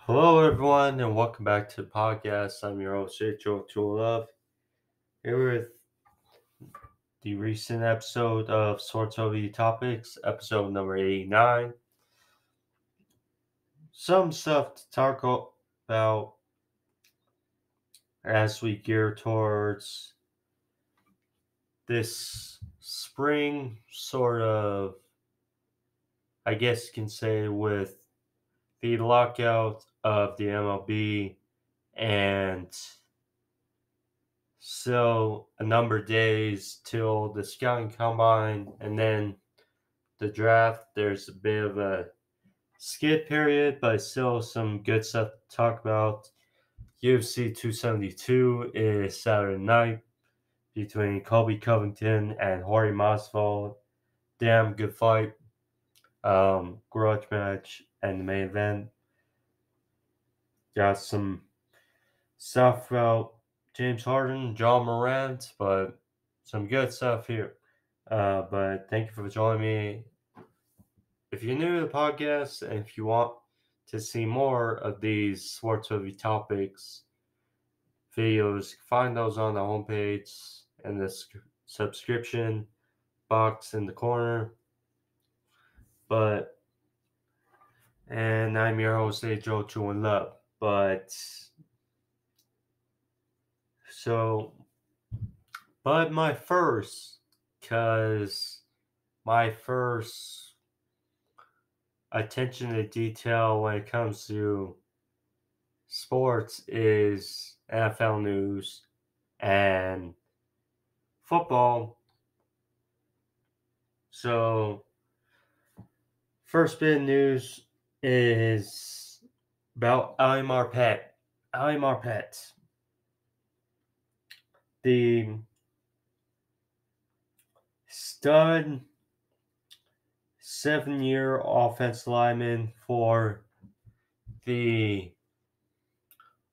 Hello, everyone, and welcome back to the podcast. I'm your host, Ajoe21love, here with the recent episode of Sorts of the Topics, episode number 89. Some stuff to talk about as we gear towards this spring, sort of, I guess you can say, with the lockout of the MLB and so a number of days till the scouting combine and then the draft. There's a bit of a skid period, but still some good stuff to talk about. UFC 272 is Saturday night between Covington and Harden Masvidal. Damn good fight. Grudge match and the main event. Got some stuff about James Harden, John Morant, but some good stuff here. But thank you for joining me. If you're new to the podcast and if you want to see more of these sports movie topics videos, find those on the homepage and the subscription box in the corner. And I'm your host, Ajoe21love. But my first attention to detail when it comes to sports is NFL news and football. So, first bit of news is about Ali Marpet. Ali Marpet, the stud 7-year offensive lineman for the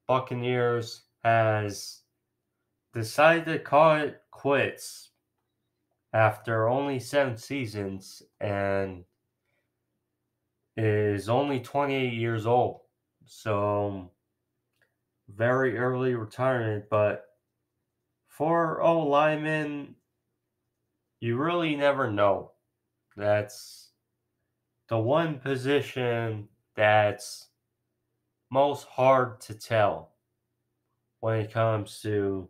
Buccaneers, has decided to call it quits after only 7 seasons and is only 28 years old. So, very early retirement, but for O lineman, you really never know. That's the one position that's most hard to tell when it comes to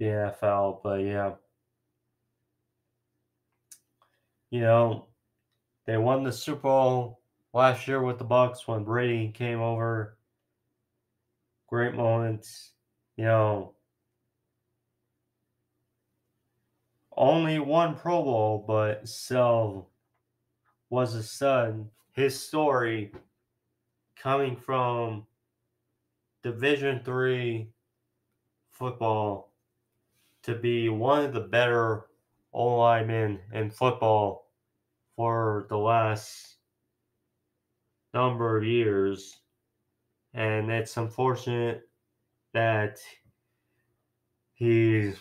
the NFL. But yeah, they won the Super Bowl last year with the Bucs when Brady came over. Great moments. Only one Pro Bowl, but still was a stud. His story coming from Division III football to be one of the better O linemen in football for the last number of years. And it's unfortunate that he's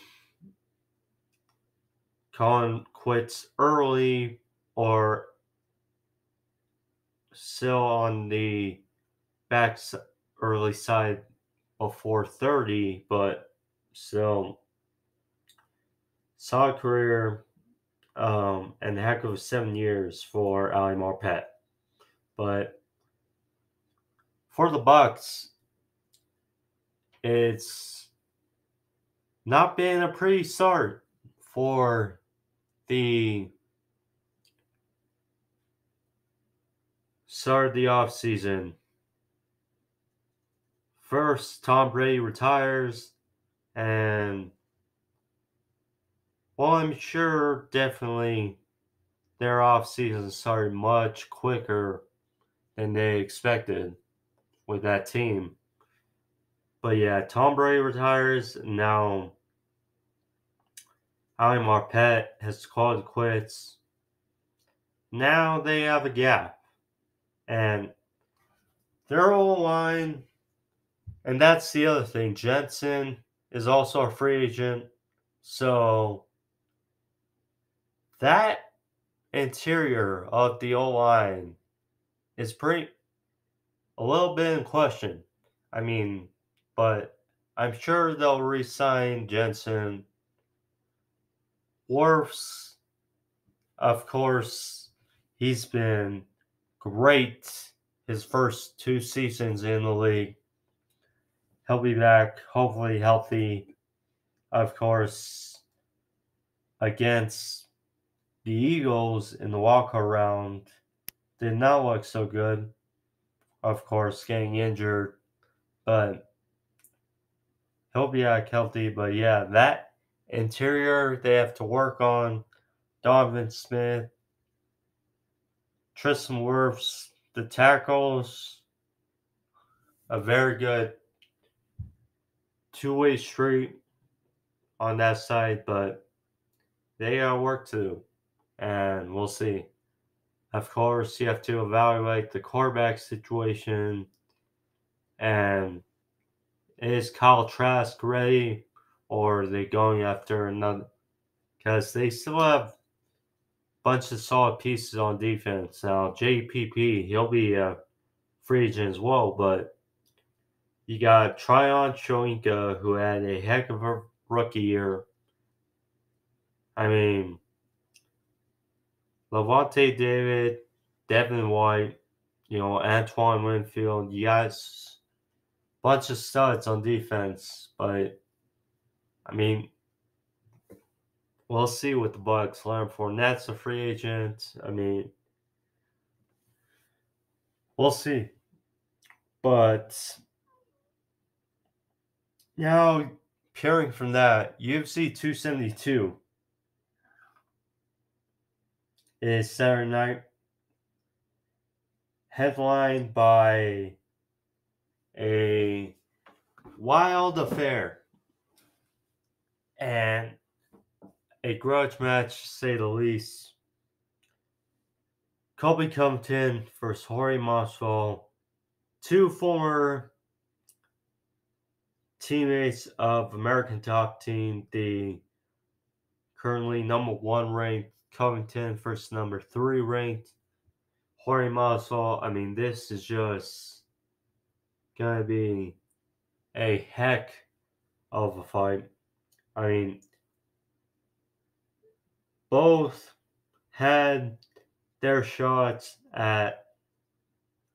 calling quits early or still on the back early side before 30, but still solid career and a heck of 7 years for Ali Marpet. But for the Bucs, it's not been a pretty start for the start of the offseason. First, Tom Brady retires, and well, I'm sure definitely their offseason started much quicker than they expected with that team. But yeah, Tom Brady retires. Now, Ali Marpet has called it quits. Now they have a gap. And their O-line, and that's the other thing. Jensen is also a free agent. So that interior of the O-line is pretty a little bit in question. I mean, but I'm sure they'll re-sign Jensen. Worf's, of course, he's been great his first 2 seasons in the league. He'll be back, hopefully healthy, of course, against the Eagles in the walkout round. Did not look so good, of course, getting injured, but he'll be back healthy. But yeah, that interior they have to work on. Donovan Smith, Tristan Wirfs, the tackles, a very good two-way street on that side, but they got work to do, and we'll see. Of course, you have to evaluate the quarterback situation, and is Kyle Trask ready, or are they going after another? Because they still have a bunch of solid pieces on defense. Now, JPP, he'll be a free agent as well, but you got Tryon Shoyinka, who had a heck of a rookie year. I mean, Levante David, Devin White, Antoine Winfield. You guys, bunch of studs on defense, but I mean, we'll see what the Bucks learn. Fournette's a free agent. I mean, we'll see. But now, peering from that, UFC 272 is Saturday night, headlined by a wild affair and a grudge match, to say the least. Colby Covington versus Jorge Masvidal, two former teammates of American Top Team, the currently number 1 ranked Covington versus number 3 ranked Jorge Masvidal. I mean, this is just gonna be a heck of a fight. I mean, both had their shots at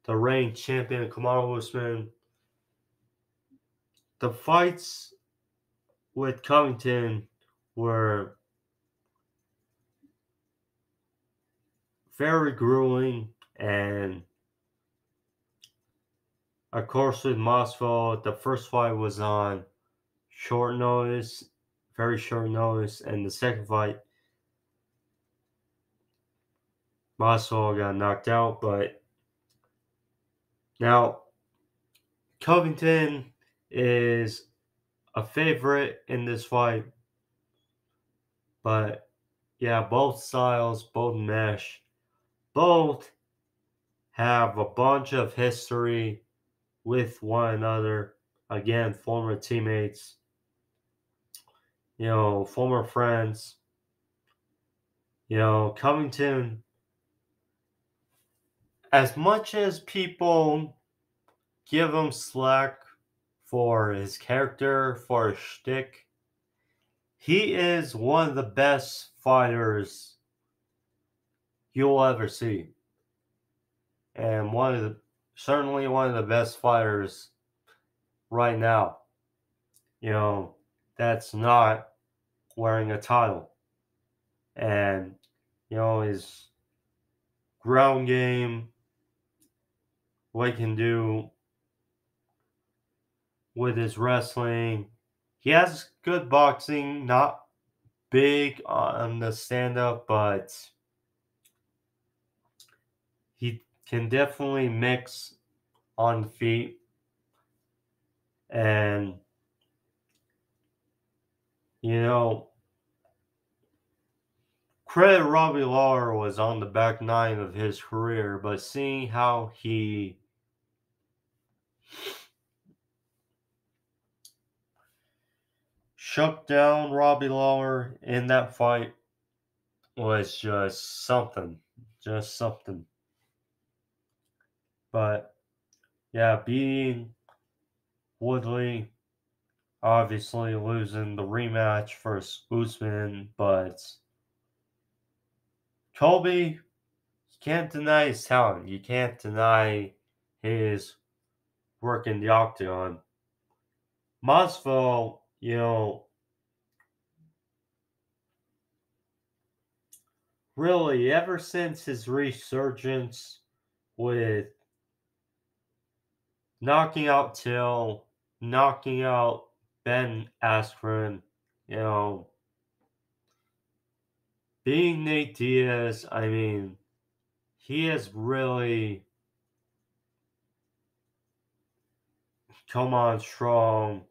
the ranked champion Kamaru Usman. The fights with Covington were very grueling, and of course with Masvidal, the first fight was on short notice, very short notice, and the second fight, Masvidal got knocked out. But now Covington is a favorite in this fight, but yeah, both styles, both mesh, both have a bunch of history with one another. Again, former teammates, former friends. Covington, as much as people give him slack for his character, for his shtick, he is one of the best fighters you'll ever see. And certainly one of the best fighters right now, that's not wearing a title. And, his ground game, what he can do with his wrestling. He has good boxing, not big on the stand-up, but he can definitely mix on the feet. And, credit Robbie Lawler was on the back nine of his career, but seeing how he shut down Robbie Lawler in that fight was just something. Just something. But, yeah, beating Woodley, obviously losing the rematch versus Usman, but Colby, you can't deny his talent. You can't deny his work in the octagon. Masvidal, really, ever since his resurgence with knocking out Till, knocking out Ben Askren, being Nate Diaz, I mean, he has really come on strong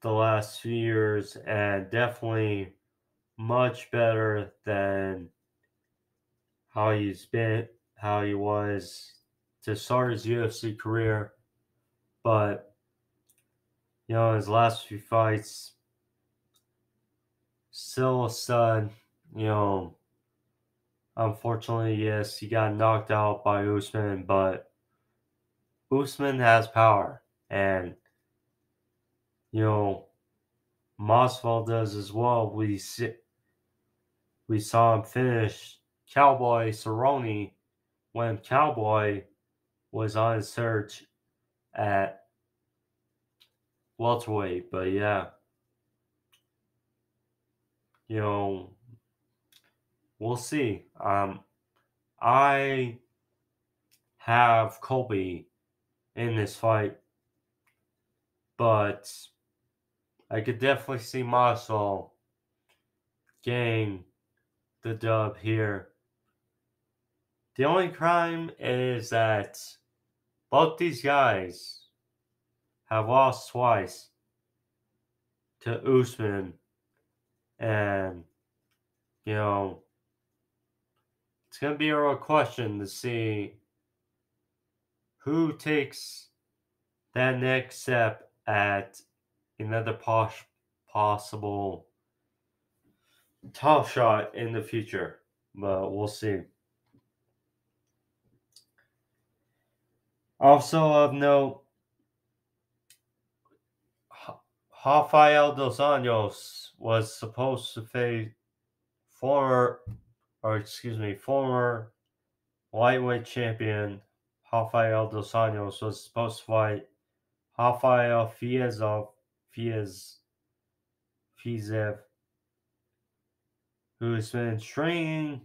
the last few years and definitely much better than how he was to start his UFC career. But, his last few fights, still a stud. Unfortunately, yes, he got knocked out by Usman, but Usman has power. And, Masvidal does as well. We saw him finish Cowboy Cerrone when Cowboy was on his search at welterweight. But yeah, you know, we'll see. I have Colby in this fight, but I could definitely see Masvidal getting the dub here. The only crime is that both these guys have lost twice to Usman, and you know it's gonna be a real question to see who takes that next step at another possible top shot in the future. But we'll see. Also of note, Rafael dos Anjos was supposed to face former lightweight champion Rafael dos Anjos was supposed to fight Rafael Fiziev, who's been stringing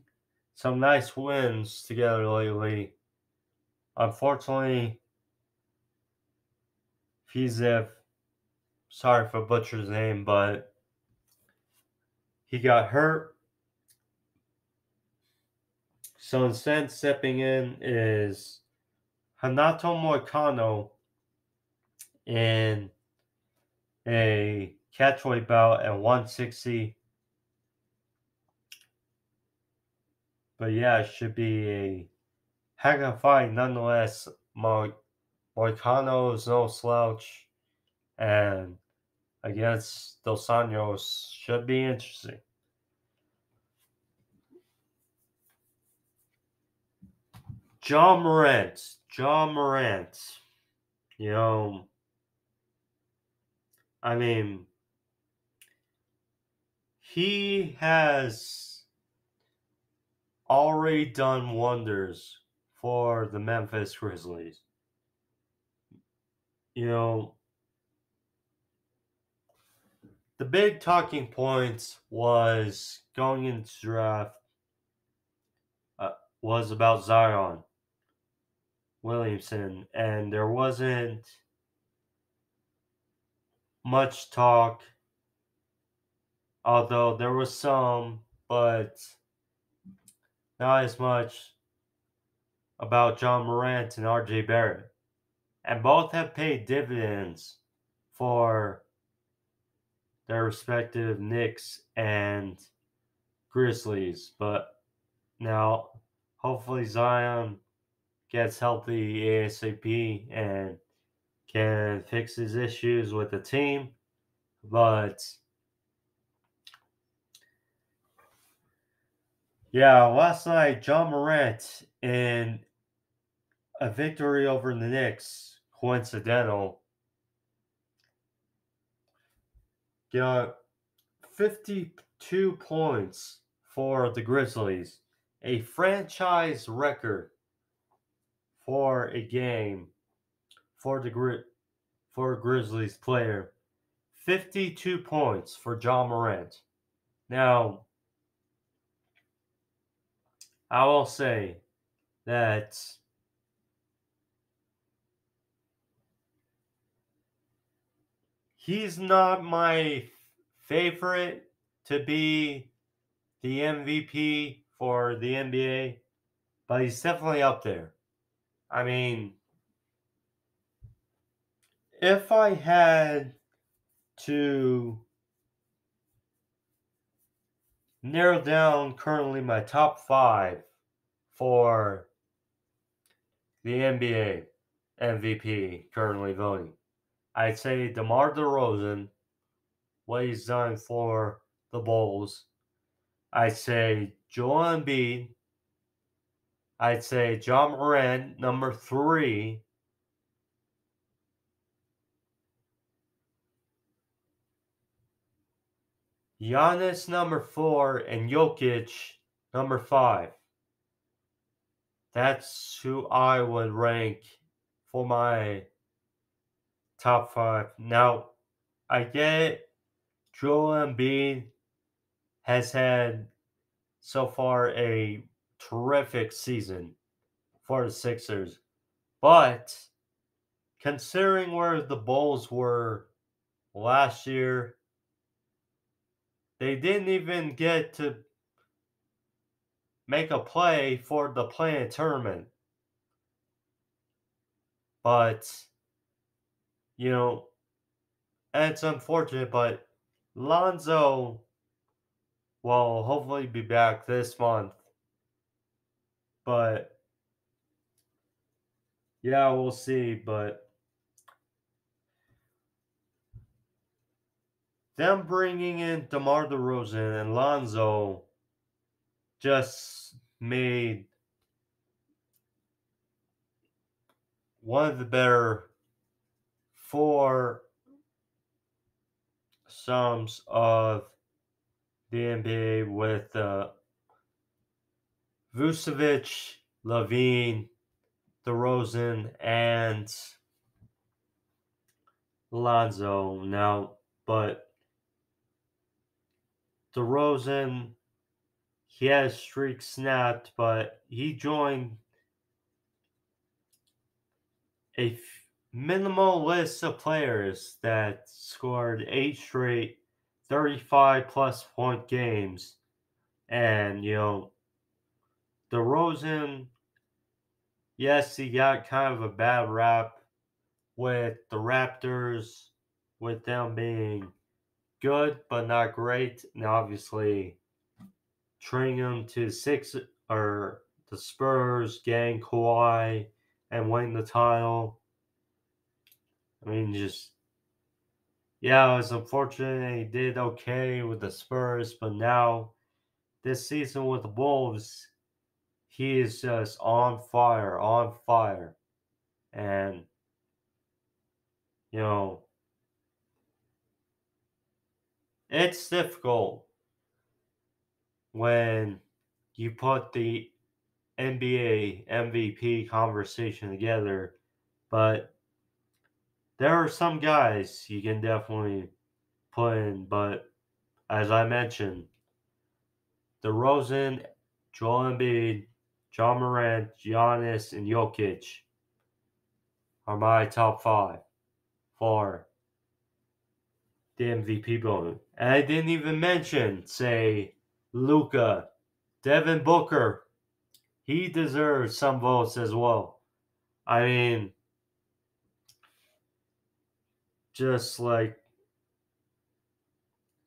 some nice wins together lately. Unfortunately, Fiziev, sorry for butchering his name, but he got hurt. So instead, stepping in is Hanato Moicano in a catchweight bout at 160. But yeah, it should be a heck of a fight nonetheless. Moicano is no slouch, and against Dos Anjos should be interesting. John Morant. I mean, he has already done wonders for the Memphis Grizzlies. The big talking points was going into draft was about Zion Williamson, and there wasn't much talk, although there was some, but not as much about John Morant and RJ Barrett. And both have paid dividends for their respective Knicks and Grizzlies. But now, hopefully, Zion gets healthy ASAP and can fix his issues with the team. But yeah, last night, John Morant in a victory over the Knicks coincidental. Got 52 points for the Grizzlies, a franchise record for a game for a Grizzlies player. 52 points for Ja Morant. Now, I will say that he's not my favorite to be the MVP for the NBA, but he's definitely up there. I mean, if I had to narrow down currently my top 5 for the NBA MVP currently voting, I'd say DeMar DeRozan, what he's done for the Bulls. I'd say Joel Embiid. I'd say Ja Morant, number 3. Giannis, number 4. And Jokic, number 5. That's who I would rank for my top 5. Now, I get Joel Embiid has had so far a terrific season for the Sixers, but considering where the Bulls were last year, they didn't even get to make a play for the play-in tournament. But, you know, and it's unfortunate, but Lonzo will hopefully be back this month. But, yeah, we'll see. But them bringing in DeMar DeRozan and Lonzo just made one of the better 4 sums of the NBA with Vucevic, Levine, DeRozan, and Lonzo now. But DeRozan, he had a streak snapped, but he joined a minimal list of players that scored 8 straight 35 plus point games. And, DeRozan, yes, he got kind of a bad rap with the Raptors, with them being good but not great, and obviously trading him to the Spurs, getting Kawhi, and winning the title. I mean, yeah, it was unfortunate he did okay with the Spurs, but now this season with the Wolves, he is just on fire, on fire. And, you know, it's difficult when you put the NBA MVP conversation together, but there are some guys you can definitely put in. But as I mentioned, DeRozan, Joel Embiid, Ja Morant, Giannis, and Jokic are my top 5 for the MVP voting. And I didn't even mention, say, Luka, Devin Booker. He deserves some votes as well. I mean, just like,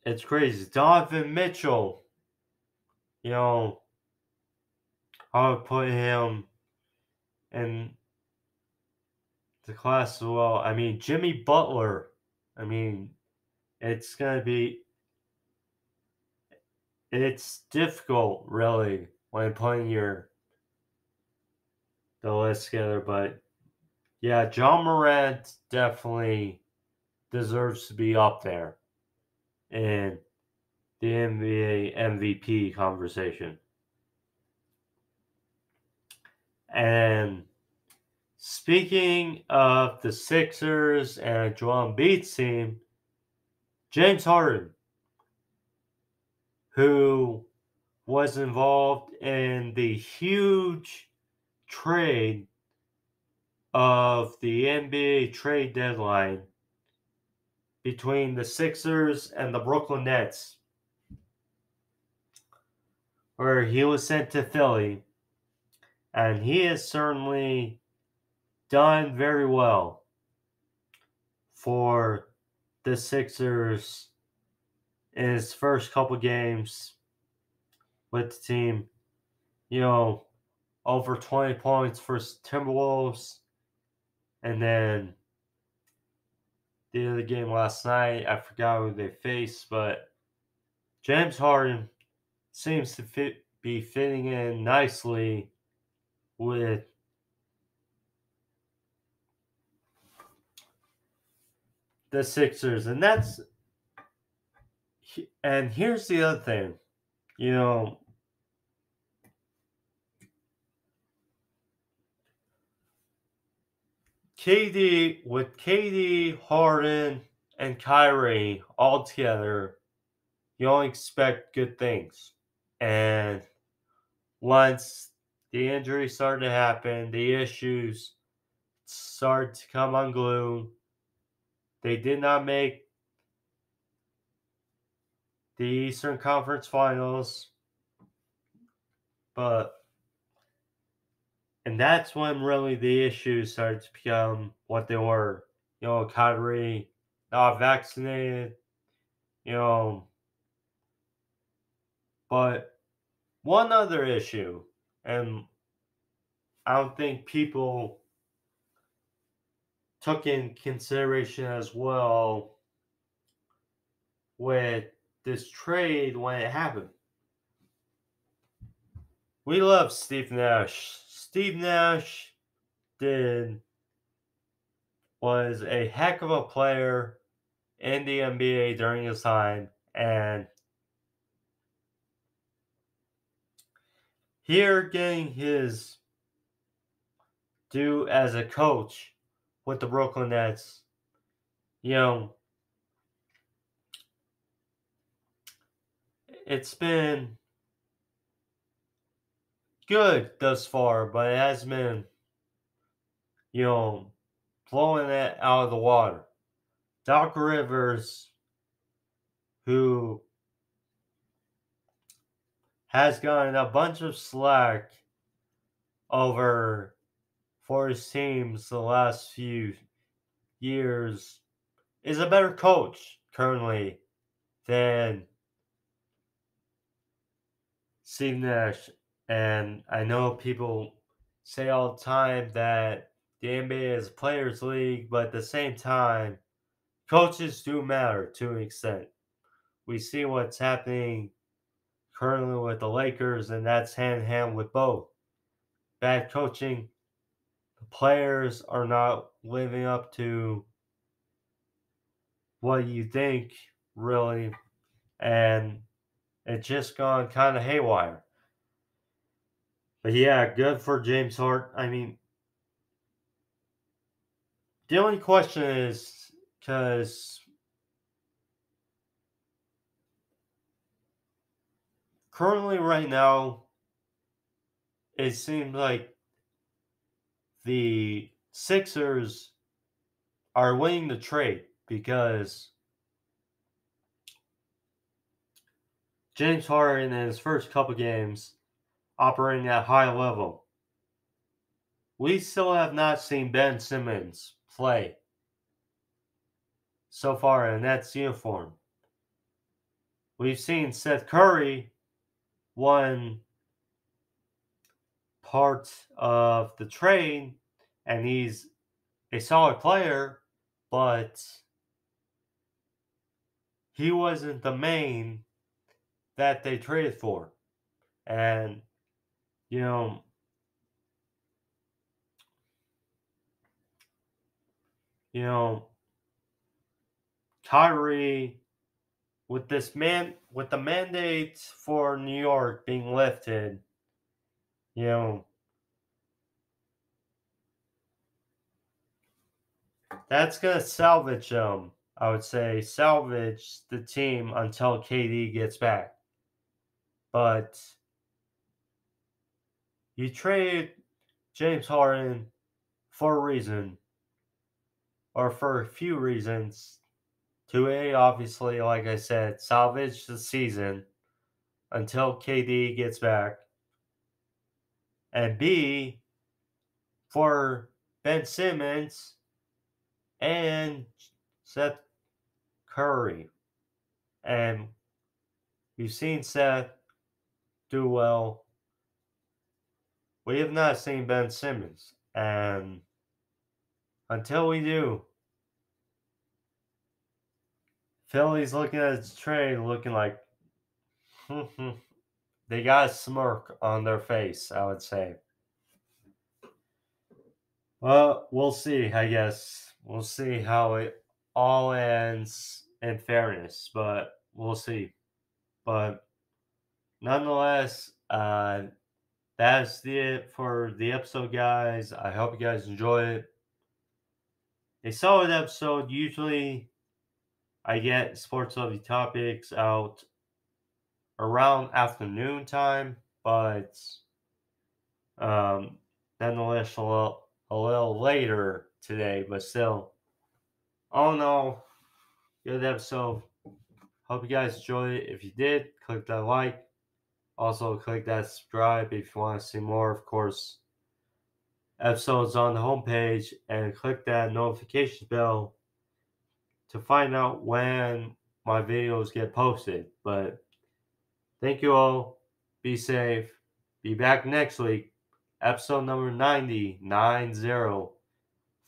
it's crazy. Donovan Mitchell, you know, I would put him in the class as well. I mean, Jimmy Butler. I mean, it's going to be, it's difficult, really, when putting the list together, but yeah, John Morant definitely deserves to be up there in the NBA MVP conversation. And speaking of the Sixers and Joel Embiid's team, James Harden, who was involved in the huge trade of the NBA trade deadline between the Sixers and the Brooklyn Nets, where he was sent to Philly, and he has certainly done very well for the Sixers in his first couple games with the team. You know, over 20 points for Timberwolves, and then the other game last night, I forgot who they faced, but James Harden seems to be fitting in nicely with the Sixers, and here's the other thing, you know, KD, Harden, and Kyrie all together, you only expect good things. And once the injuries started to happen, the issues started to come unglued. They did not make the Eastern Conference Finals, and that's when really the issues started to become what they were. You know, Kyrie not vaccinated, you know, but one other issue, and I don't think people took in consideration as well with this trade when it happened. We love Steve Nash. Steve Nash was a heck of a player in the NBA during his time, and here getting his due as a coach with the Brooklyn Nets, you know, it's been good thus far, but it has been, you know, blowing it out of the water. Doc Rivers, who has gotten a bunch of slack over for his teams the last few years, is a better coach currently than Steve Nash. And I know people say all the time that the NBA is a players' league, but at the same time, coaches do matter to an extent. We see what's happening currently with the Lakers, and that's hand in hand with both. Bad coaching, the players are not living up to what you think, really, and it's just gone kind of haywire. But yeah, good for James Harden. I mean, the only question is because currently, right now, it seems like the Sixers are winning the trade because James Harden in his first couple games operating at high level. We still have not seen Ben Simmons play so far in Nets uniform. We've seen Seth Curry won part of the trade, and he's a solid player, but he wasn't the main that they traded for. And, you know, you know, Kyrie with with the mandate for New York being lifted, you know, that's gonna salvage them. I would say salvage the team until KD gets back. But you trade James Harden for a reason, or for a few reasons. To A, obviously, like I said, salvage the season until KD gets back. And B, for Ben Simmons and Seth Curry. And we've seen Seth do well. We have not seen Ben Simmons. And until we do, Philly's looking at its trade looking like they got a smirk on their face, I would say. Well, we'll see, I guess. We'll see how it all ends in fairness, but we'll see. But nonetheless, that's it for the episode, guys. I hope you guys enjoy it. A solid episode. Usually, I get sports lovely topics out around afternoon time, but um, nonetheless, a little later today, but still, all in all, good episode. Hope you guys enjoyed it. If you did, click that like. Also, click that subscribe if you want to see more, of course. Episodes on the homepage, and click that notification bell to find out when my videos get posted. But thank you all. Be safe. Be back next week. Episode number 90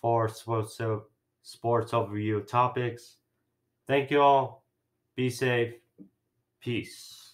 for sports overview topics. Thank you all. Be safe. Peace.